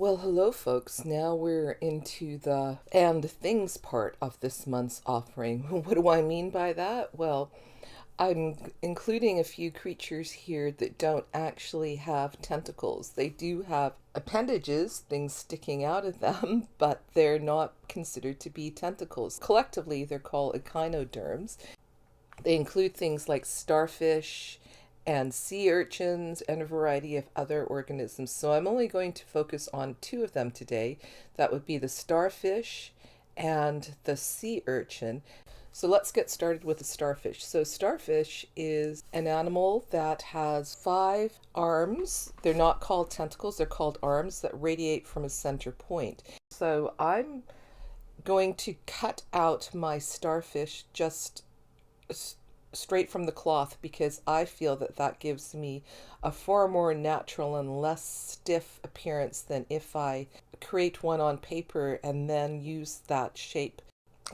Well, hello, folks. Now we're into the and things part of this month's offering. What do I mean by that? Well, I'm including a few creatures here that don't actually have tentacles. They do have appendages, things sticking out of them, but they're not considered to be tentacles. Collectively, they're called echinoderms. They include things like starfish and sea urchins and a variety of other organisms. So I'm only going to focus on two of them today. That would be the starfish and the sea urchin. So let's get started with the starfish. So starfish is an animal that has 5 arms. They're not called tentacles, they're called arms that radiate from a center point. So I'm going to cut out my starfish just straight from the cloth because I feel that that gives me a far more natural and less stiff appearance than if I create one on paper and then use that shape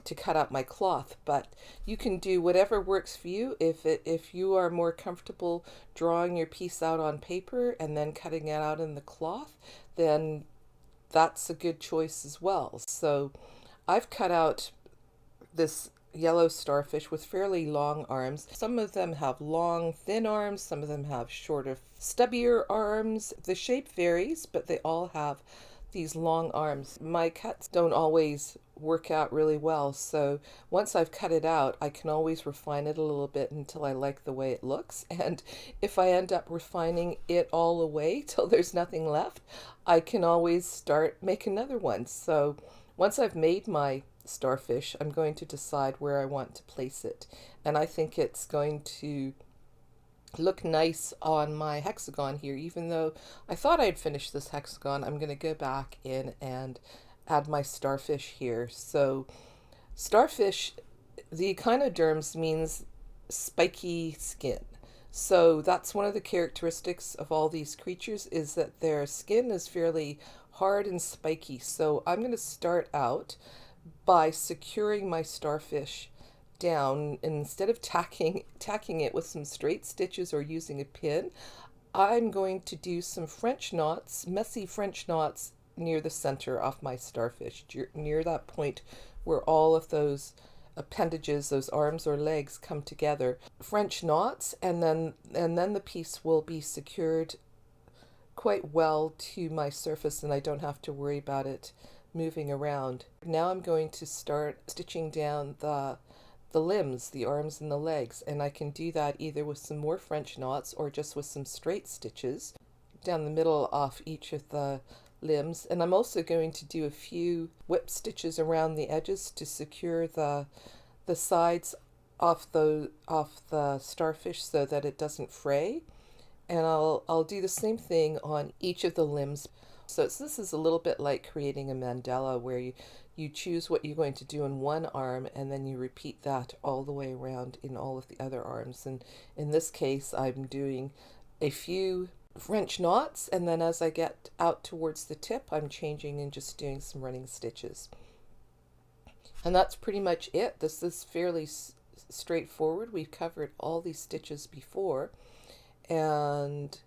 to cut out my cloth. But you can do whatever works for you. If you are more comfortable drawing your piece out on paper and then cutting it out in the cloth, then that's a good choice as well. So I've cut out this yellow starfish with fairly long arms. Some of them have long, thin arms, some of them have shorter, stubbier arms. The shape varies, but they all have these long arms. My cuts don't always work out really well, so once I've cut it out, I can always refine it a little bit until I like the way it looks. And if I end up refining it all away till there's nothing left, I can always make another one. So once I've made my starfish, I'm going to decide where I want to place it. And I think it's going to look nice on my hexagon here. Even though I thought I'd finished this hexagon, I'm going to go back in and add my starfish here. So starfish, the echinoderms means spiky skin. So that's one of the characteristics of all these creatures, is that their skin is fairly hard and spiky. So I'm going to start out by securing my starfish down, and instead of tacking it with some straight stitches or using a pin, I'm going to do some French knots, messy French knots near the center of my starfish, near that point where all of those appendages, those arms or legs, come together. French knots, and then the piece will be secured quite well to my surface and I don't have to worry about it moving around. Now I'm going to start stitching down the limbs, the arms and the legs, and I can do that either with some more French knots or just with some straight stitches down the middle of each of the limbs. And I'm also going to do a few whip stitches around the edges to secure the sides of the starfish so that it doesn't fray. And I'll do the same thing on each of the limbs. So this is a little bit like creating a mandala, where you choose what you're going to do in one arm and then you repeat that all the way around in all of the other arms. And in this case, I'm doing a few French knots, and then as I get out towards the tip, I'm changing and just doing some running stitches. And that's pretty much it. This is fairly straightforward. We've covered all these stitches before, and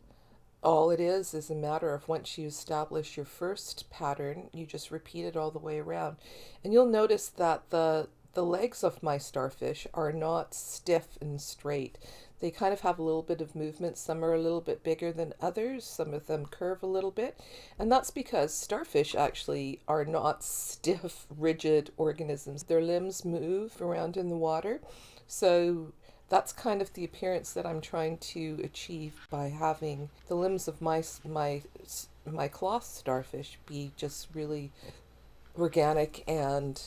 all it is a matter of, once you establish your first pattern, you just repeat it all the way around. And you'll notice that the legs of my starfish are not stiff and straight. They kind of have a little bit of movement. Some are a little bit bigger than others. Some of them curve a little bit. And that's because starfish actually are not stiff, rigid organisms. Their limbs move around in the water. So that's kind of the appearance that I'm trying to achieve by having the limbs of my cloth starfish be just really organic and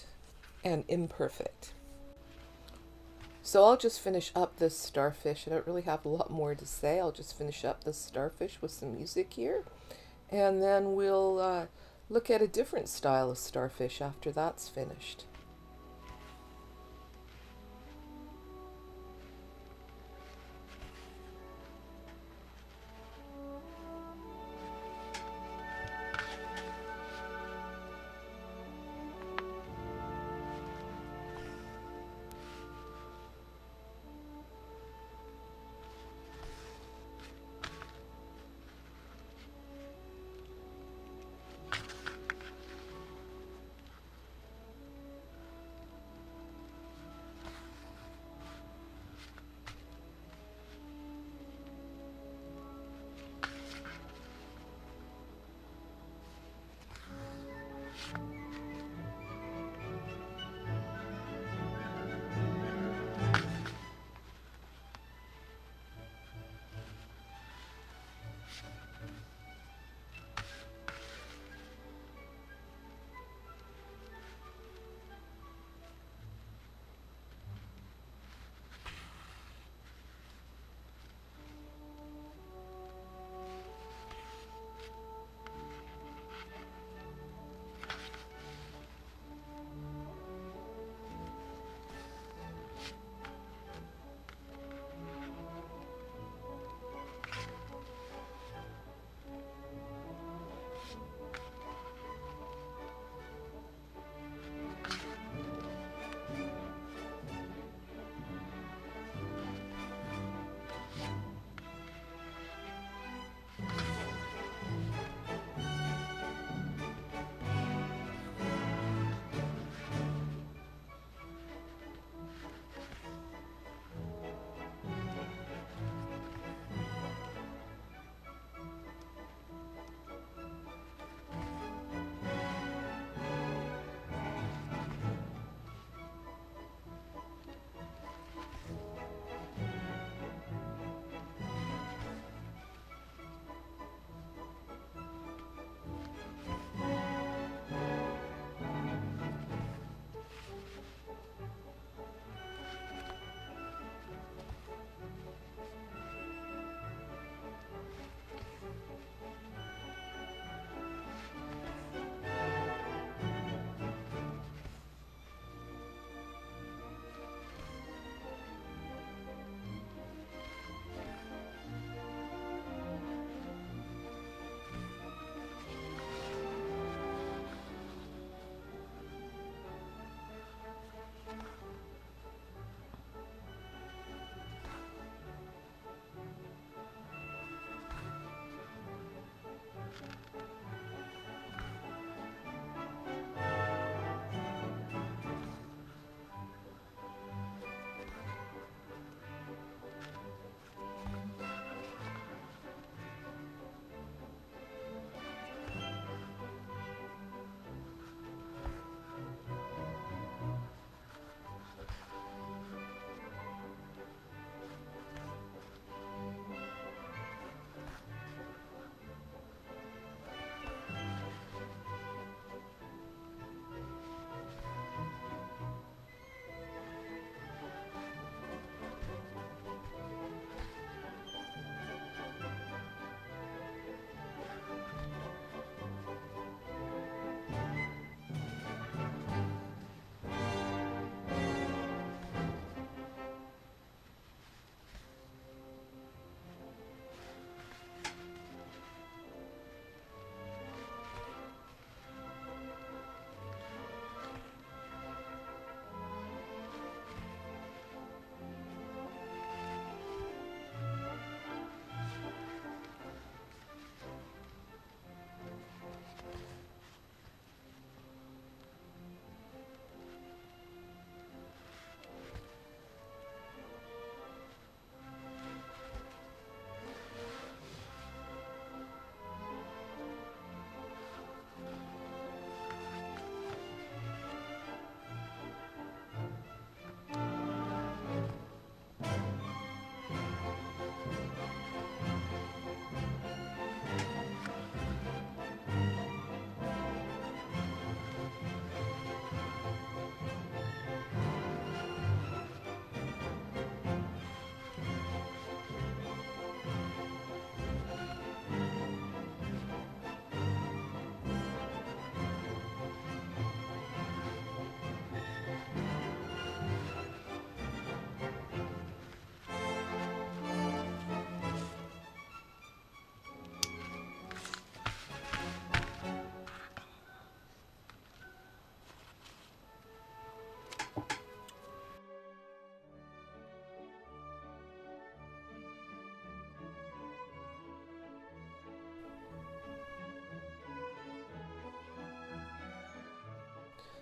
imperfect. So I'll just finish up this starfish. I don't really have a lot more to say. I'll just finish up this starfish with some music here, and then we'll look at a different style of starfish after that's finished.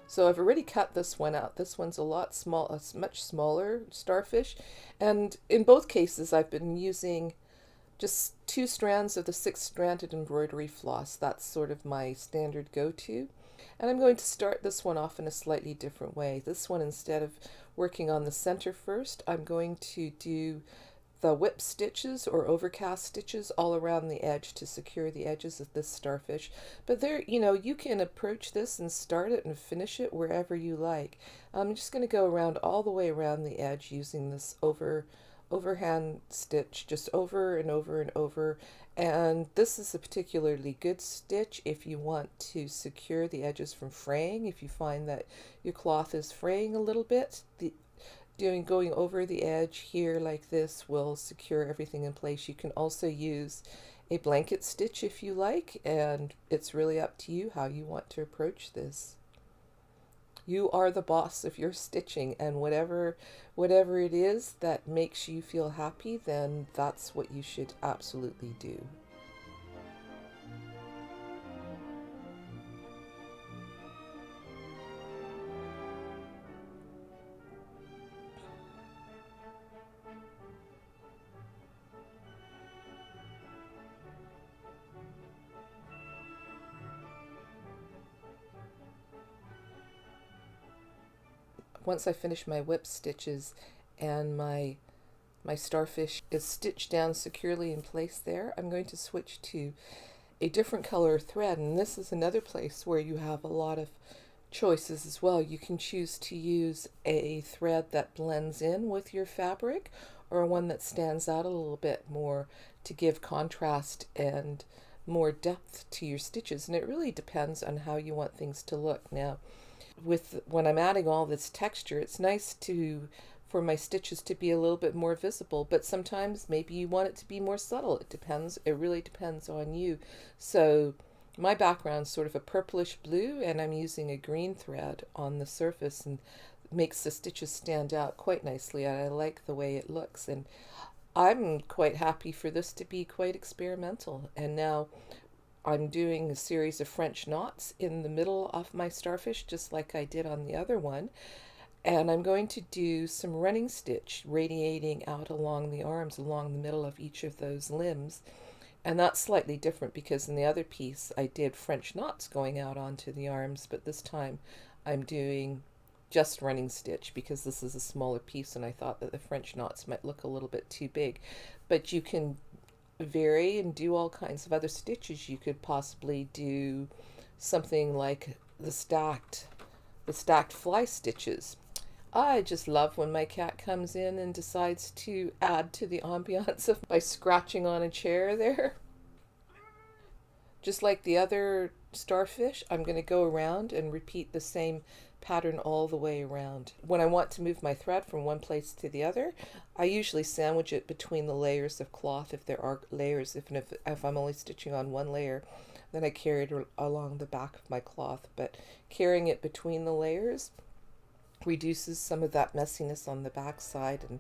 So I've already cut this one out. This one's a lot small, a much smaller starfish. And in both cases, I've been using just 2 strands of the 6-stranded embroidery floss. That's sort of my standard go-to. And I'm going to start this one off in a slightly different way. This one, instead of working on the center first, I'm going to do the whip stitches or overcast stitches all around the edge to secure the edges of this starfish. But there, you can approach this and start it and finish it wherever you like. I'm just going to go around all the way around the edge using this overhand stitch, just over and over and over. And this is a particularly good stitch if you want to secure the edges from fraying. If you find that your cloth is fraying a little bit, going over the edge here like this will secure everything in place. You can also use a blanket stitch if you like, and it's really up to you how you want to approach this. You are the boss of your stitching, and whatever it is that makes you feel happy, then that's what you should absolutely do. Once I finish my whip stitches and my starfish is stitched down securely in place there, I'm going to switch to a different color thread, and this is another place where you have a lot of choices as well. You can choose to use a thread that blends in with your fabric, or one that stands out a little bit more to give contrast and more depth to your stitches, and it really depends on how you want things to look. Now, when I'm adding all this texture, it's nice for my stitches to be a little bit more visible, but sometimes maybe you want it to be more subtle. It really depends on you. So my background's sort of a purplish blue, and I'm using a green thread on the surface, and makes the stitches stand out quite nicely, and I like the way it looks, and I'm quite happy for this to be quite experimental. And now I'm doing a series of French knots in the middle of my starfish, just like I did on the other one. And I'm going to do some running stitch radiating out along the arms, along the middle of each of those limbs. And that's slightly different because in the other piece I did French knots going out onto the arms, but this time I'm doing just running stitch because this is a smaller piece, and I thought that the French knots might look a little bit too big. But you can vary and do all kinds of other stitches. You could possibly do something like the stacked fly stitches. I just love when my cat comes in and decides to add to the ambiance of by scratching on a chair there. Just like the other starfish, I'm going to go around and repeat the same pattern all the way around. When I want to move my thread from one place to the other, I usually sandwich it between the layers of cloth if there are layers. If I'm only stitching on one layer, then I carry it along the back of my cloth. But carrying it between the layers reduces some of that messiness on the back side. And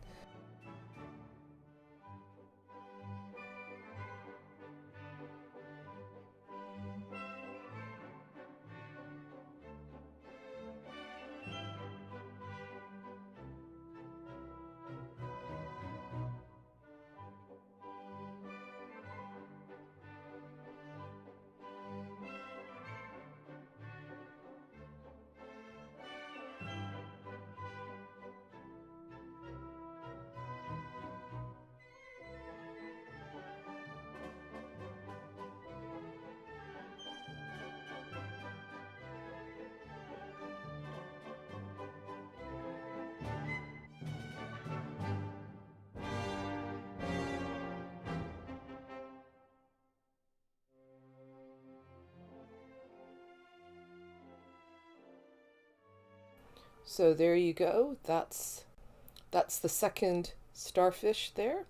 so there you go. That's the second starfish there.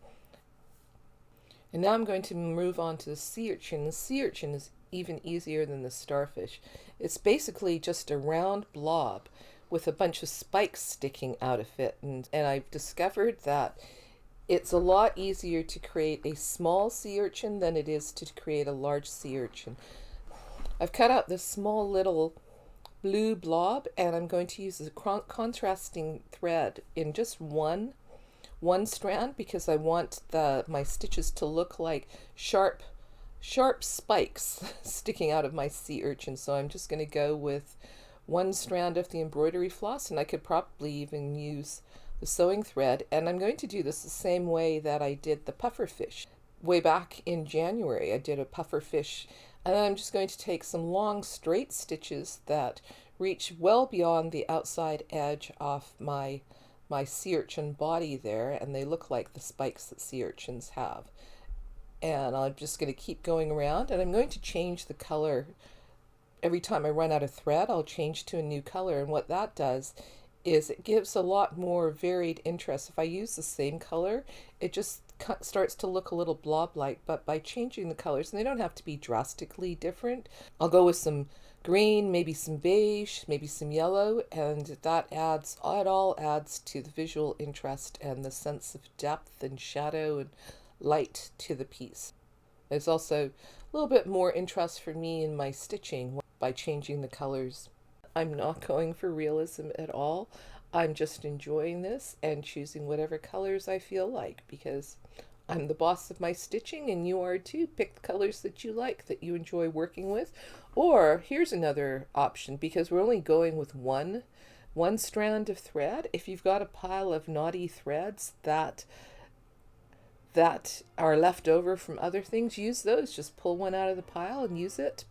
And now I'm going to move on to the sea urchin. The sea urchin is even easier than the starfish. It's basically just a round blob with a bunch of spikes sticking out of it. And I've discovered that it's a lot easier to create a small sea urchin than it is to create a large sea urchin. I've cut out this small little blue blob, and I'm going to use a contrasting thread in just one strand because I want my stitches to look like sharp spikes sticking out of my sea urchin. So I'm just going to go with one strand of the embroidery floss, and I could probably even use the sewing thread. And I'm going to do this the same way that I did the puffer fish. Way back in January, I did a puffer fish, and I'm just going to take some long straight stitches that reach well beyond the outside edge of my sea urchin body there, and they look like the spikes that sea urchins have. And I'm just going to keep going around, and I'm going to change the color every time I run out of thread. I'll change to a new color, and what that does is it gives a lot more varied interest. If I use the same color, it just starts to look a little blob-like, but by changing the colors, and they don't have to be drastically different, I'll go with some green, maybe some beige, maybe some yellow, and it all adds to the visual interest and the sense of depth and shadow and light to the piece. There's also a little bit more interest for me in my stitching by changing the colors. I'm not going for realism at all. I'm just enjoying this and choosing whatever colors I feel like, because I'm the boss of my stitching and you are too. Pick the colors that you like, that you enjoy working with. Or here's another option, because we're only going with one strand of thread. If you've got a pile of knotty threads that are left over from other things, use those. Just pull one out of the pile and use it.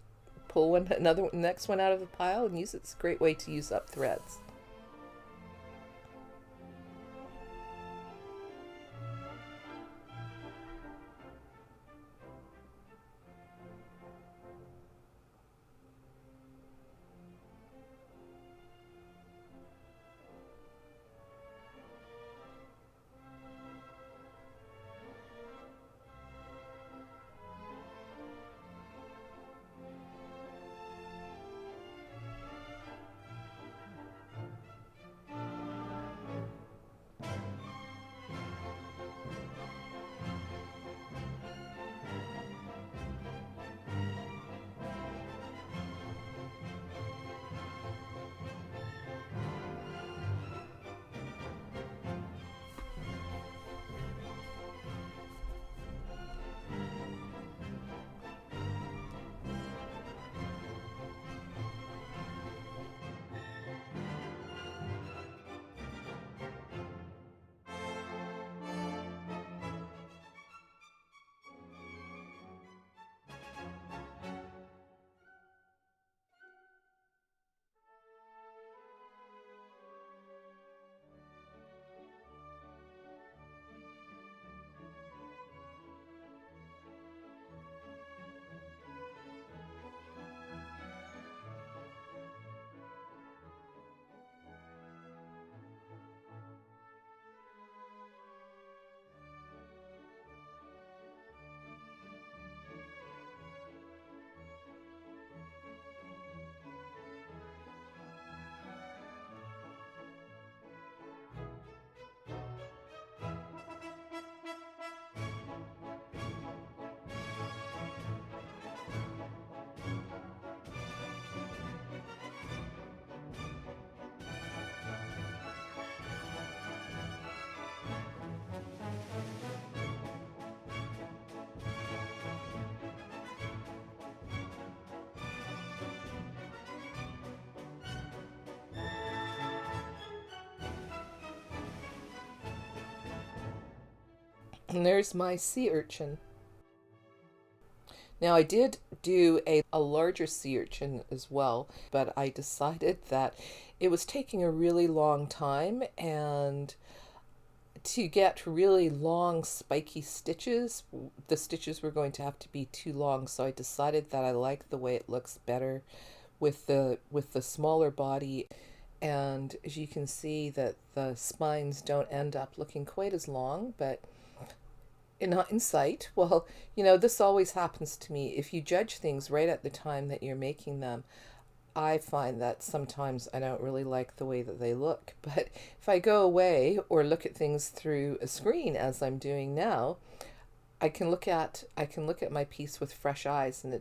Pull next one out of the pile and use it. It's a great way to use up threads. And there's my sea urchin. Now I did do a larger sea urchin as well, but I decided that it was taking a really long time, and to get really long spiky stitches, the stitches were going to have to be too long, so I decided that I like the way it looks better with the smaller body. And as you can see, that the spines don't end up looking quite as long, but not in sight. Well, this always happens to me. If you judge things right at the time that you're making them, I find that sometimes I don't really like the way that they look. But if I go away or look at things through a screen, as I'm doing now, I can look at my piece with fresh eyes, and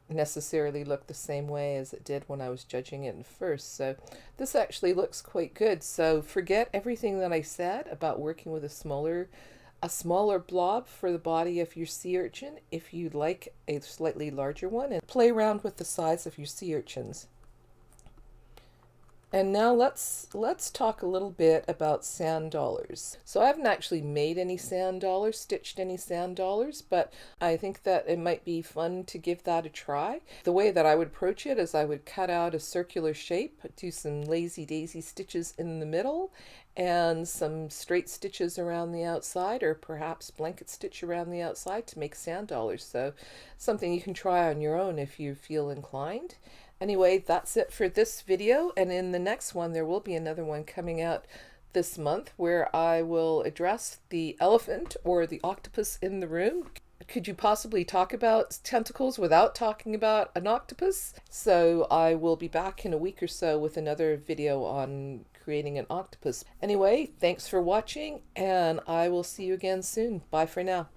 necessarily look the same way as it did when I was judging it first. So this actually looks quite good. So forget everything that I said about working with a smaller blob for the body of your sea urchin if you'd like a slightly larger one, and play around with the size of your sea urchins. And now let's talk a little bit about sand dollars. So I haven't actually made any sand dollars, stitched any sand dollars, but I think that it might be fun to give that a try. The way that I would approach it is I would cut out a circular shape, do some lazy daisy stitches in the middle, and some straight stitches around the outside, or perhaps blanket stitch around the outside to make sand dollars. So something you can try on your own if you feel inclined. Anyway, that's it for this video, and in the next one there will be another one coming out this month where I will address the elephant or the octopus in the room. Could you possibly talk about tentacles without talking about an octopus? So I will be back in a week or so with another video on creating an octopus. Anyway, thanks for watching, and I will see you again soon. Bye for now.